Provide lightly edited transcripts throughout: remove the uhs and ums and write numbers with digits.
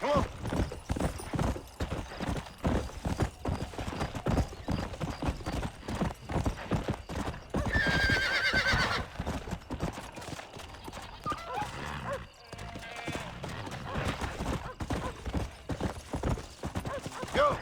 Come on. Go.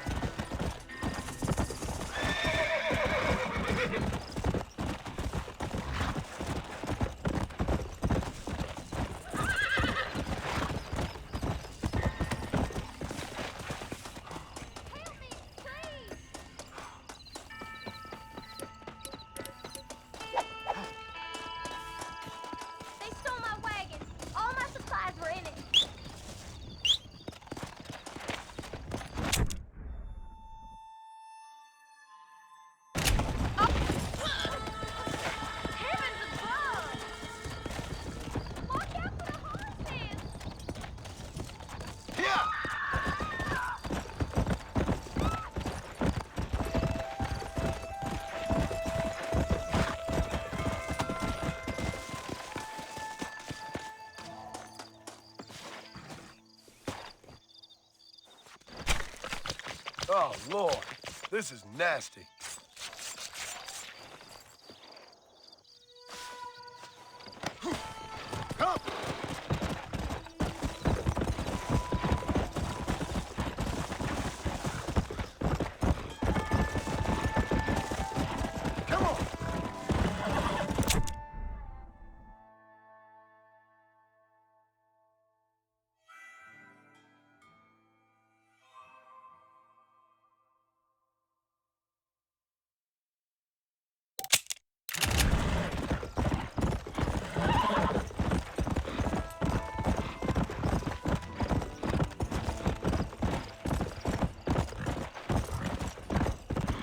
They stole my wagon. All my supplies were in it. Heavens above! Watch out for the horses! Yeah. Oh, Lord. This is nasty. Come! Come on!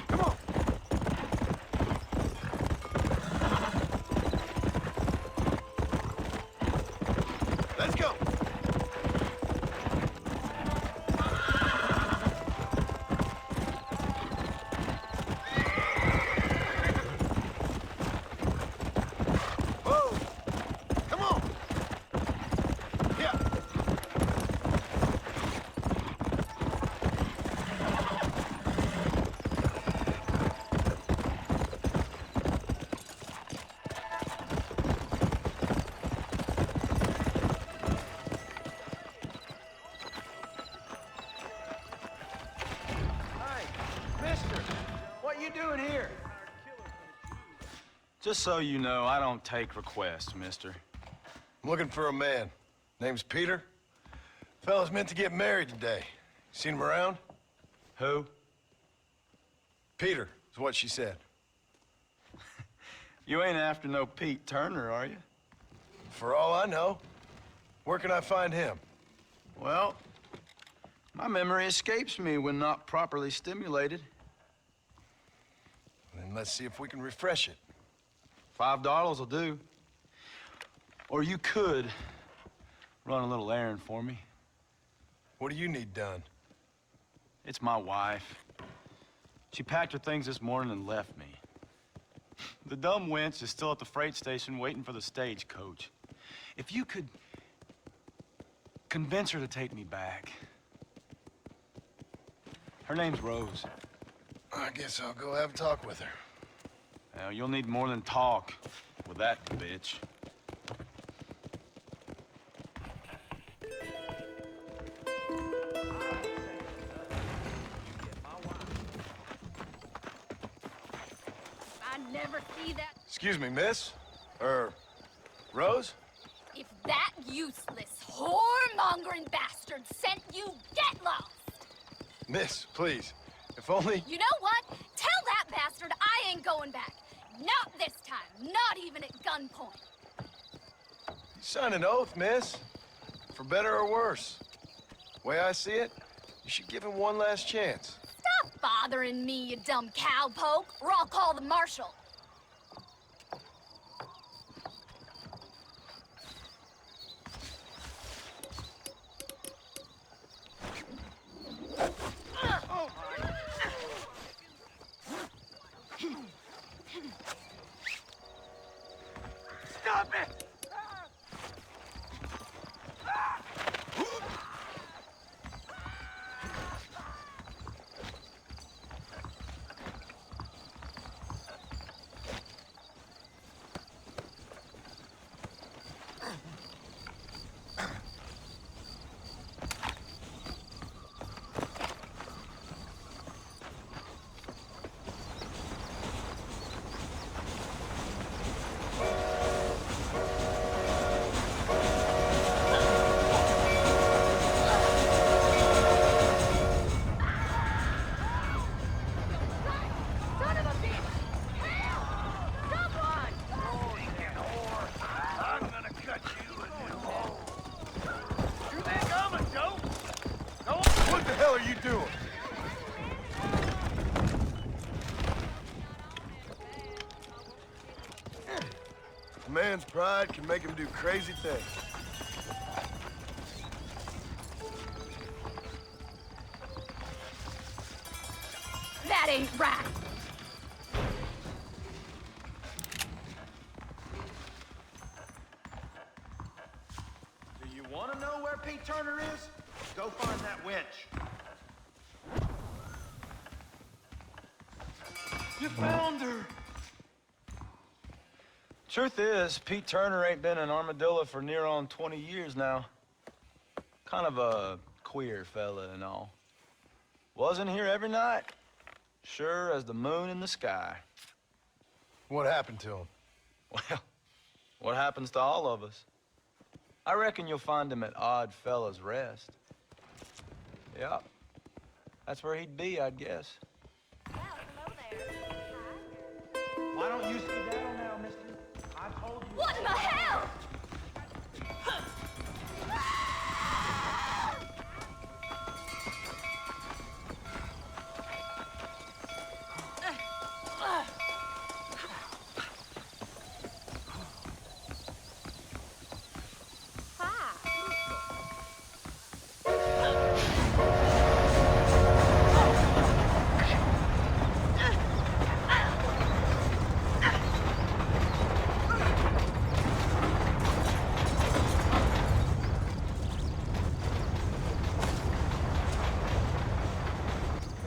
Come on! Let's go! Whoa! Come on! Yeah! Hey, mister, what you doing here? Just so you know, I don't take requests, mister. I'm looking for a man. Name's Peter. Fella's meant to get married today. Seen him around? Who? Peter is what she said. You ain't after no Pete Turner, are you? For all I know. Where can I find him? Well, my memory escapes me when not properly stimulated. Then let's see if we can refresh it. $5 will do. Or you could run a little errand for me. What do you need done? It's my wife. She packed her things this morning and left me. The dumb wench is still at the freight station waiting for the stagecoach. If you could convince her to take me back. Her name's Rose. I guess I'll go have a talk with her. Now, you'll need more than talk with that bitch. I never see that. Excuse me, miss? Rose? If that useless, whoremongering bastard sent you, get lost! Miss, please. If only... You know what? Tell that bastard I ain't going back. Not this time. Not even at gunpoint. You signed an oath, miss. For better or worse. Way I see it, you should give him one last chance. Stop bothering me, you dumb cowpoke, or I'll call the marshal. man's pride can make him do crazy things. That ain't right. Do you want to know where Pete Turner is? Go find that winch. You found her! Truth is, Pete Turner ain't been an armadillo for near on 20 years now. Kind of a queer fella and all. Wasn't here every night. Sure as the moon in the sky. What happened to him? Well, what happens to all of us? I reckon you'll find him at Odd Fella's Rest. Yeah, that's where he'd be, I'd guess. Well, hello there. Why don't you skedaddle now, mister? I told you. What in the hell?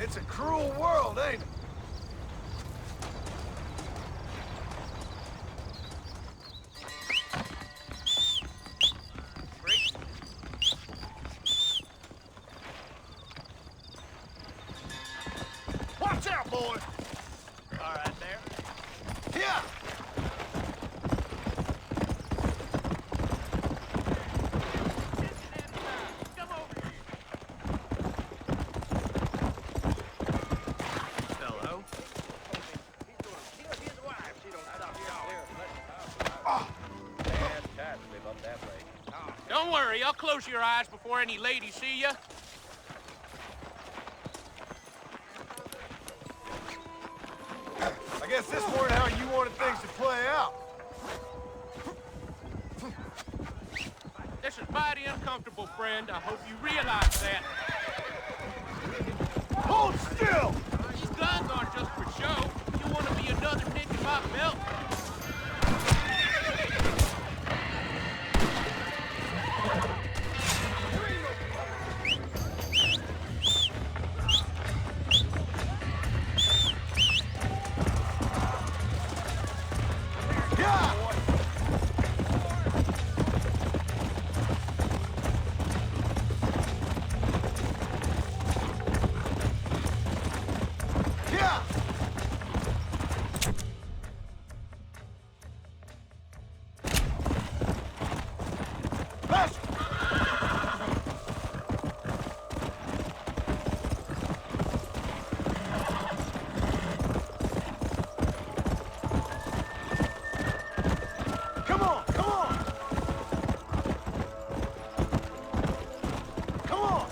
It's a cruel world, ain't it? Watch out, boy! All right, there. Yeah! Come over here. Hello. His wife, she don't stop here. Don't worry, I'll close your eyes before any ladies see you. I guess this weren't how you wanted things to play out. This is mighty uncomfortable, friend. I hope you realize that. Hold still! These guns aren't just for show. You want to be another nick in my belt? Yeah! Yeah! Faster! Come on, come on! Come on!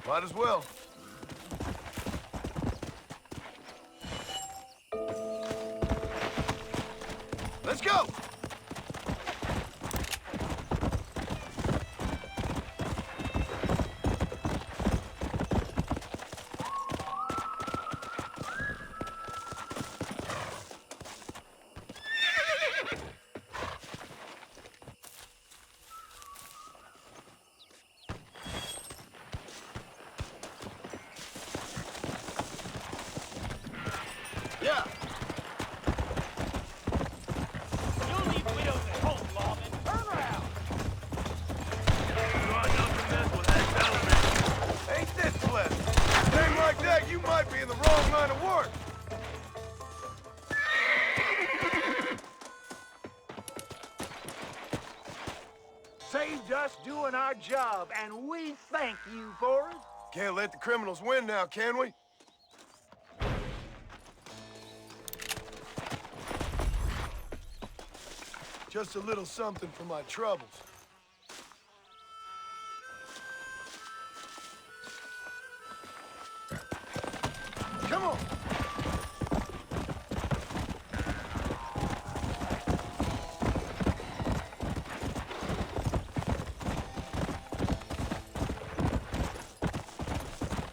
Might as well. Let's go! Yeah! You'll leave widows at home, Lawman. Turn around. Ain't this pleasant? Thing like that, you might be in the wrong line of work. Saved just doing our job, and we thank you for it. Can't let the criminals win now, can we? Just a little something for my troubles. Come on!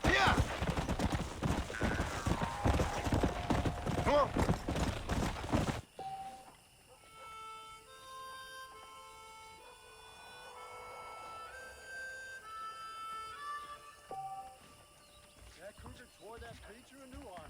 Yeah! Come on! That cruiser tore that creature a new arm.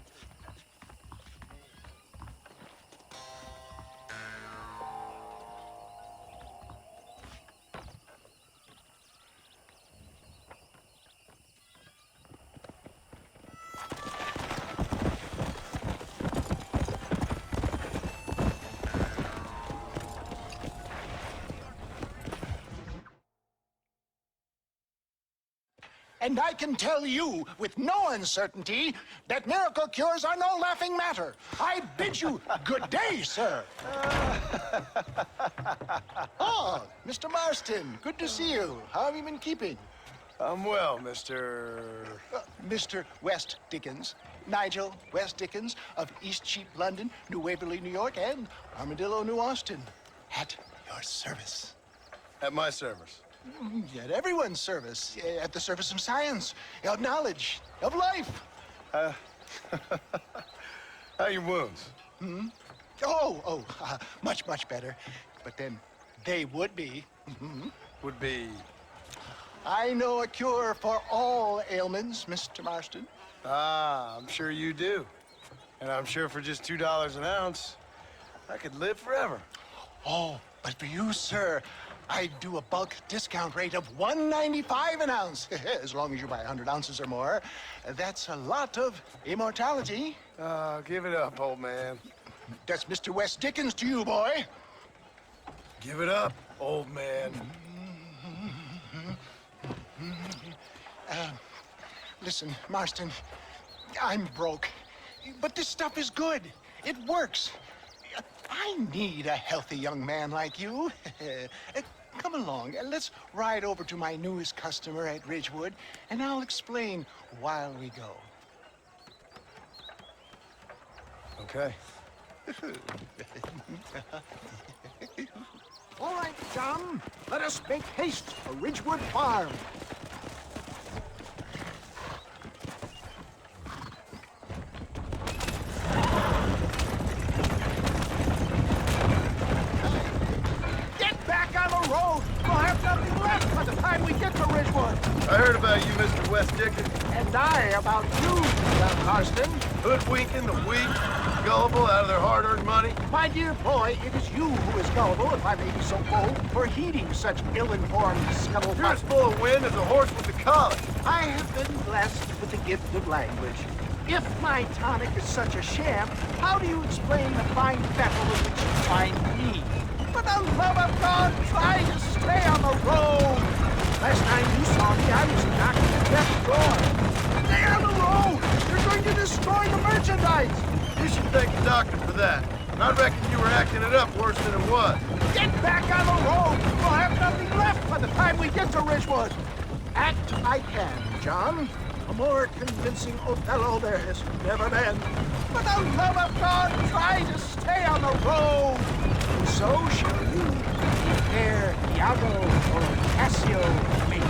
And I can tell you with no uncertainty that miracle cures are no laughing matter. I bid you good day, sir. Oh, Mr. Marston, good to see you. How have you been keeping? I'm well, Mr. Mr. West Dickens, Nigel West Dickens of Eastcheap, London, New Waverly, New York, and Armadillo, New Austin. At your service. At my service. At everyone's service. At the service of science, of knowledge, of life. How are your wounds? Much, much better. But then they would be. Would be... I know a cure for all ailments, Mr. Marston. Ah, I'm sure you do. And I'm sure for just $2 an ounce, I could live forever. Oh, but for you, sir, I'd do a bulk discount rate of $1.95 an ounce, as long as you buy 100 ounces or more. That's a lot of immortality. Give it up, old man. That's Mr. West Dickens to you, boy. Give it up, old man. Listen, Marston, I'm broke, but this stuff is good. It works. I need a healthy young man like you. Come along, let's ride over to my newest customer at Ridgewood, and I'll explain while we go. Okay. All right, John, let us make haste for Ridgewood Farm. Get back on the road! We'll have nothing left by the time we get to Ridgewood. I heard about you, Mr. West Dickens. And I about you, young Marston. Hoodwinking the weak, gullible out of their hard-earned money. My dear boy, it is you who is gullible, if I may be so bold, for heeding such ill-informed You're scuttlebutt. as full of wind as a horse with the collar. I have been blessed with the gift of language. If my tonic is such a sham, how do you explain the fine battle in which you find me? For the love of God, try to stay on the road. Last time you saw me, I was knocking at death's door. Stay on the road! You're going to destroy the merchandise! You should thank the doctor for that. I reckon you were acting it up worse than it was. Get back on the road! We'll have nothing left by the time we get to Ridgewood. Act I can, John. A more convincing Othello there has never been. For the love of God, try to stay on the road. And so shall you, ere Iago or Cassio meet.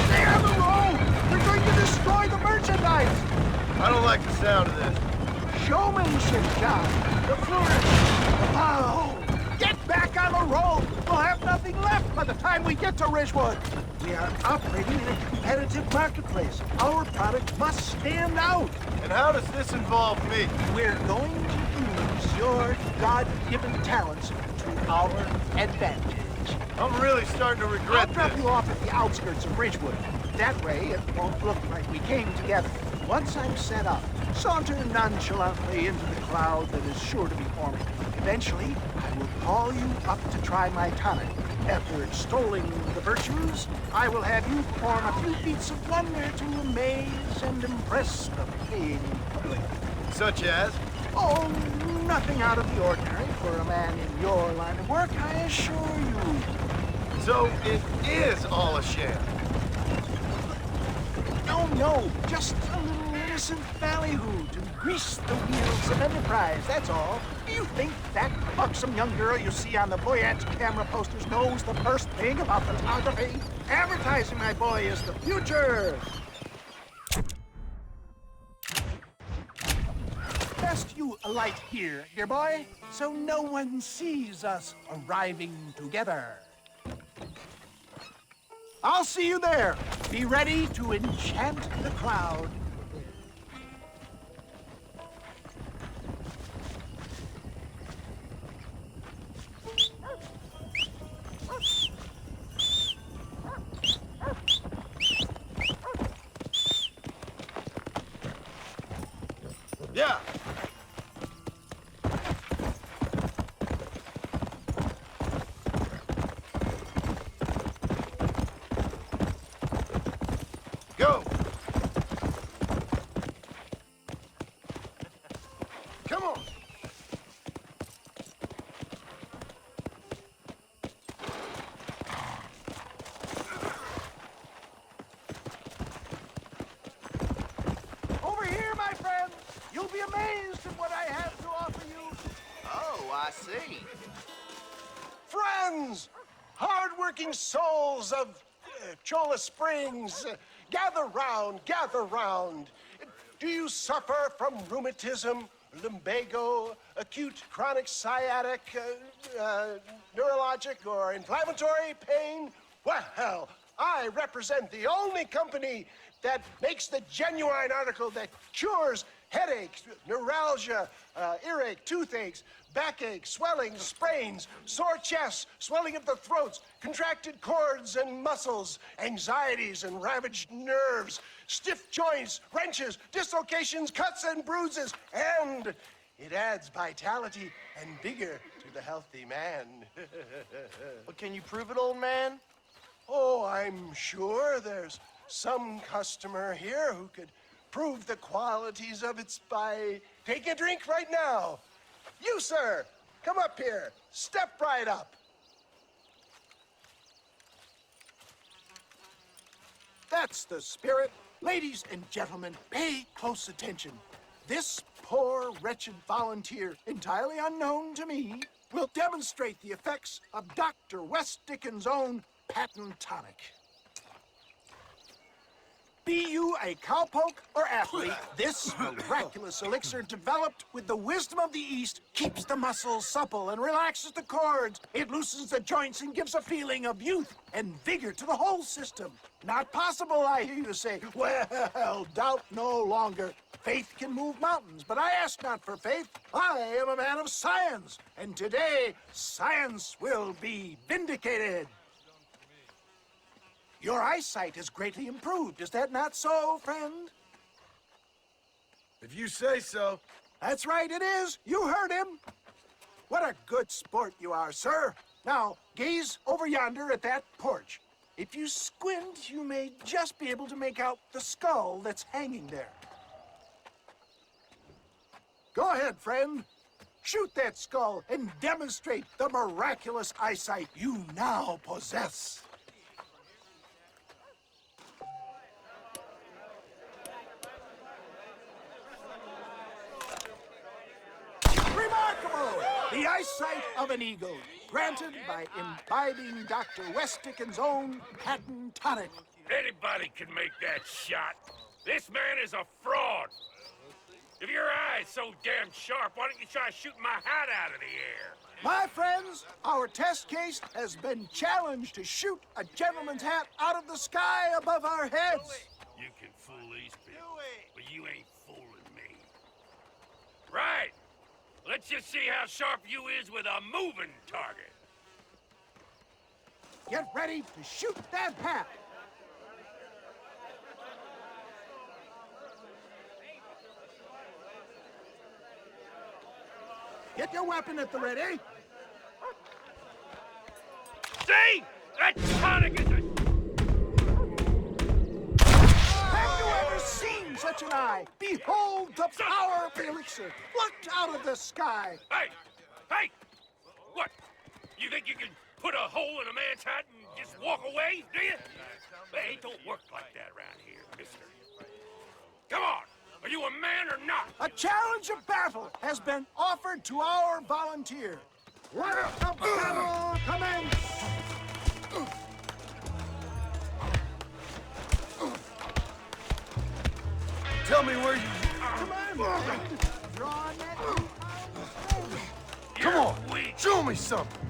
Stay on the road! We're going to destroy the merchandise! I don't like the sound of this. Showmanship, John. The flourish. The bow. Get back on the road. We'll have nothing left by the time we get to Ridgewood. We are operating in a competitive marketplace. Our product must stand out. And how does this involve me? We're going to use your God-given talents to our advantage. I'm really starting to I'll regret drop this. you off at the outskirts of Ridgewood. That way, it won't look like we came together. Once I'm set up, saunter nonchalantly into the cloud that is sure to be forming. Eventually, I will call you up to try my tonic. After extolling the virtues, I will have you perform a few feats of wonder to amaze and impress the paying public. Such as? Oh, nothing out of the ordinary for a man in your line of work, I assure you. So it is all a sham. No, just a little innocent ballyhoo to grease the wheels of enterprise, that's all. Do you think that buxom young girl you see on the voyage camera posters knows the first thing about photography? Advertising, my boy, is the future. Best you alight here, dear boy, so no one sees us arriving together. I'll see you there. Be ready to enchant the crowd. Yeah. Go. Come on. Over here, my friends. You'll be amazed at what I have to offer you. Oh, I see. Friends, hard-working souls of Cholla Springs, gather round, gather round. Do you suffer from rheumatism, lumbago, acute chronic sciatic, neurologic, or inflammatory pain? Well, I represent the only company that makes the genuine article that cures headaches, neuralgia, earache, toothaches, backache, swelling, sprains, sore chests, swelling of the throats, contracted cords and muscles, anxieties and ravaged nerves, stiff joints, wrenches, dislocations, cuts and bruises, and it adds vitality and vigor to the healthy man. But can you prove it, old man? Oh, I'm sure there's some customer here who could prove the qualities of it by taking a drink right now. You, sir, come up here. Step right up. That's the spirit. Ladies and gentlemen, pay close attention. This poor, wretched volunteer, entirely unknown to me, will demonstrate the effects of Dr. West Dickens' own patent tonic. Be you a cowpoke or athlete, this miraculous elixir developed with the wisdom of the East keeps the muscles supple and relaxes the cords. It loosens the joints and gives a feeling of youth and vigor to the whole system. Not possible, I hear you say. Well, doubt no longer. Faith can move mountains, but I ask not for faith. I am a man of science, and today science will be vindicated. Your eyesight has greatly improved. Is that not so, friend? If you say so. That's right, it is. You heard him. What a good sport you are, sir. Now, gaze over yonder at that porch. If you squint, you may just be able to make out the skull that's hanging there. Go ahead, friend. Shoot that skull and demonstrate the miraculous eyesight you now possess. Remarkable! The eyesight of an eagle, granted by imbibing Dr. West Dickens' own patent tonic. Anybody can make that shot. This man is a fraud. If your eye's so damn sharp, why don't you try shooting my hat out of the air? My friends, our test case has been challenged to shoot a gentleman's hat out of the sky above our heads. You can fool these people, but you ain't fooling me. Right. Let's just see how sharp you is with a moving target. Get ready to shoot that hat. Get your weapon at the ready. See? That tonic is a... Have you ever seen such an eye? Behold the power of the elixir. Look out of the sky. Hey! Hey! What? You think you can put a hole in a man's hat and just walk away, do you? Hey, it don't work like that around here, mister. Come on! Are you a man or not? A challenge of battle has been offered to our volunteer. Let the battle commence! Tell me where you... Come on, friend. Draw net. Come on, Weak. show me something.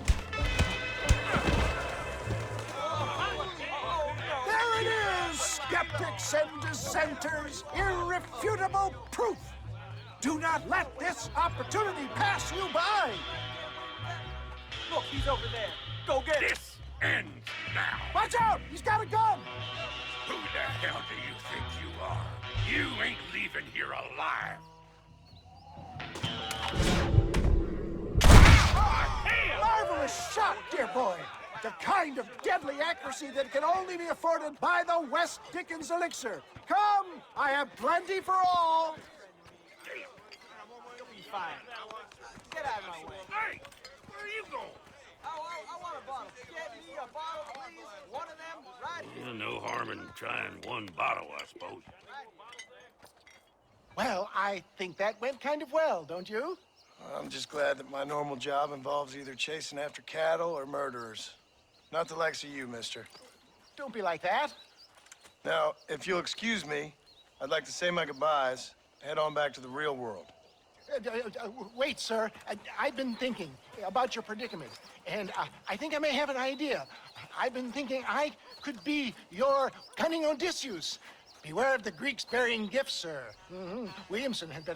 There it is, skeptics and dissenters. Irrefutable proof. Do not let this opportunity pass you by. Look, he's over there. Go get him. This ends now. Watch out! He's got a gun! Who the hell do you think you are? You ain't leaving here alive. Marvelous shot, dear boy. The kind of deadly accuracy that can only be afforded by the West Dickens elixir. Come, I have plenty for all. You'll be fine. Get out of my way. Hey, where are you going? I want a bottle. Get me a bottle, please. One of them right here. No harm in trying one bottle, I suppose. Well, I think that went kind of well, don't you? I'm just glad that my normal job involves either chasing after cattle or murderers. Not the likes of you, mister. Don't be like that. Now, if you'll excuse me, I'd like to say my goodbyes, head on back to the real world. Wait, sir. I've been thinking about your predicament, and I think I may have an idea. I've been thinking I could be your cunning Odysseus. Beware of the Greeks burying gifts, sir. Williamson had better